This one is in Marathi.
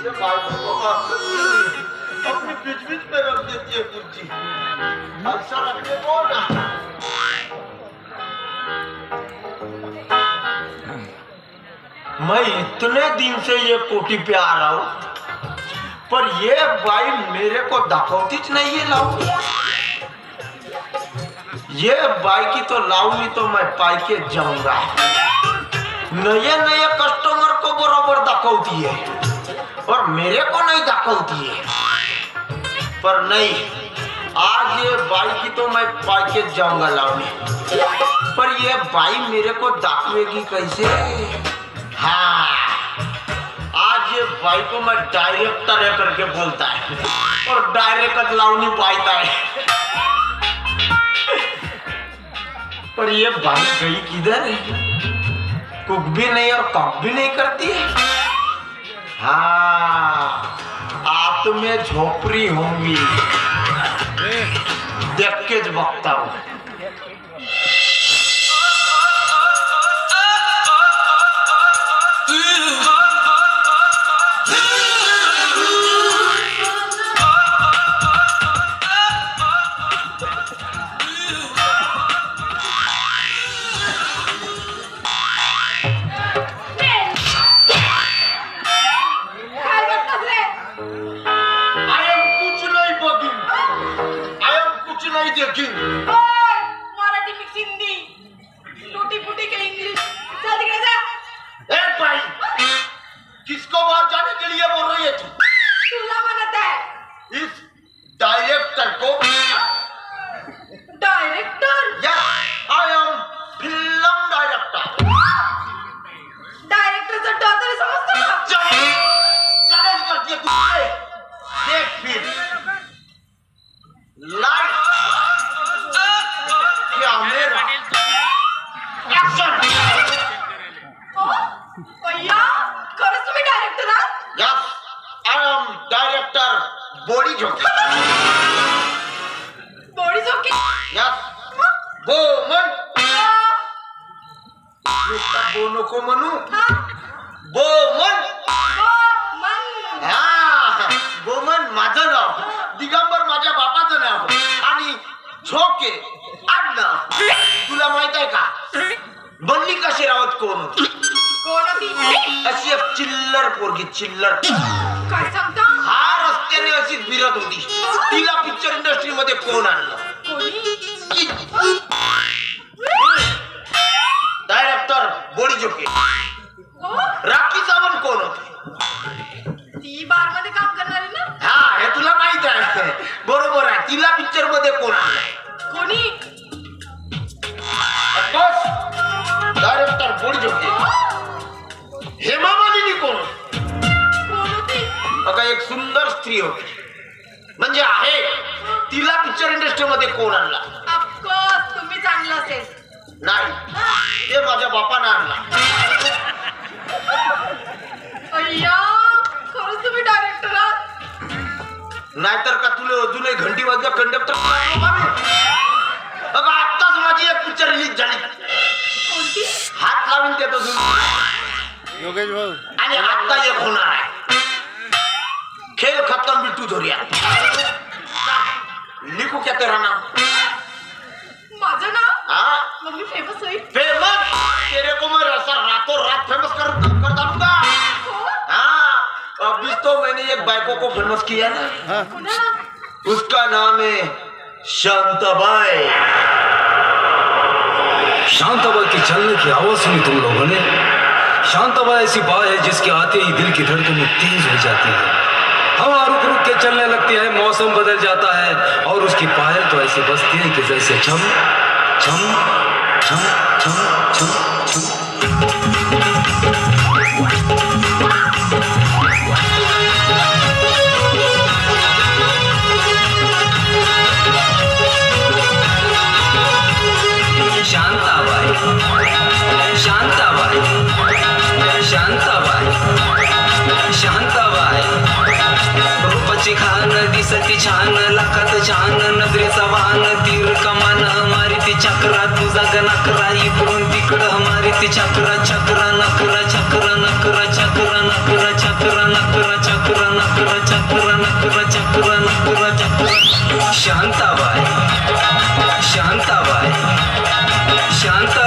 ये बाबा अपनी बीच बीच में रख देती है कुर्सी, ऐसा रखने को ना। मैं इतने दिन से ये कोठी पे आ रहा हूँ, पर ये बाई मेरे को दाखवतीच नहीं है लाऊ। ये बाई की तो लाऊंगी तो मैं पाई के जाऊंगा। नए नए कस्टमर को बराबर दाखवती है और मेरे को नहीं दाखवती है। पर नहीं, आज ये बाई की तो मैं पाई के जाऊंगा लाऊंगी। पर ये बाई मेरे को दाखवेगी कैसे? हाँ, आज ये बाई को मैं डायरेक्टर है करके बोलता है और डायरेक्ट लाऊ नहीं पाता है। पर ये बाई गई किधर है? कुक भी नहीं और कॉक भी नहीं करती है। हाँ, आप में झोपड़ी होंगी, देख के बकता हूँ। मराठी मिक्स हिंदी टूटी फूटी के इंग्लिश चल दिख रहा। ए भाई, किसको बाहर जाने के लिए बोल रही है तू? तुला म्हणत है इस डायरेक्टर को। Director? Yes, I am film director. डायरेक्टरचा डॉ तरी समजतो का? चैलेंज करती है तुझसे। देख फिर लाइट बॉडी जोकी। बॉडी जोकी? यस, बोमन। नुसता बो नको म्हणू, बोमन। हा, बोमन माझं नाव, दिगंबर माझ्या बापाचं नाव आणि झोके आडनाव. तुला माहित आहे का बल्ली कशी रावत कोण होती? कोण होती? अशी एक चिल्लर पोरगी, चिल्लर. काय सांगता? हा, रस्त्याने अशीच फिरत होती. तिला पिक्चर इंडस्ट्री मध्ये कोण आणलं? कोणी? डायरेक्टर बॉडी जोकी. राखी सावंत कोण होती? ती बार मध्ये काम करणारी ना? हा, हे तुला माहित आहे. बरोबर आहे. तिला पिक्चर मध्ये कोण आणलं? कोणी? बस, डायरेक्टर बॉडी जोकी. हेमा मालिनी कोण? कोण होती? बघा, एक सुंदर स्त्री होती, म्हणजे आहे. तिला पिक्चर इंडस्ट्री मध्ये कोण आणला? ऑफकोर्स तुम्हीच आणलं असेल. नाही, ते माझ्या बापानं आणला. अय्या, खरंच तुम्ही डायरेक्टर आहात? नाहीतर का तुला अजूनही घंटी वाजवा कंडक्टर? बघा, आत्ताच माझी एक पिक्चर रिलीज झाली. कोणती? हात लावून देतो योगेश भाऊ. आणि आत्ता एक होणार आहे. खेळ खत्म बिट्टू धोरिया. लिखू क्या तेरा नाम? माझं नाव? हाँ, मग मी फेमस होईल. फेमस? तेरे को मैं रातों रात फेमस कर डालूंगा. हाँ, अभी तो मैंने एक बाइको को फेमस किया ना. उसका नाम है शांताबाई. शांताबाई की चलने की आवाज सुनी तुम लोगों ने? शांताबाई ऐसी बाई है जिसके आते ही दिल की धड़कनें तेज हो जाती है, हवा रुक रुक के चलने लगती है, मौसम बदल जाता है और उसकी पायल तो ऐसी बजती है कि जैसे छम छम छम छम छम छम. शांताबाई, शांताबाई, शांताबाई, शांताबाई. रूपाची खान दिसती छान, लाखात छान, नजरेचा वाहन, तीर कमान मारिती चक्रा, तुझा गणकरा इकडून तिकडं मारिती चक्रा, चक्रा नकरा, चक्रा नकरा, चक्रा नकरा, चक्रा नकरा, चक्रा शांताबाई शांताबाई शांता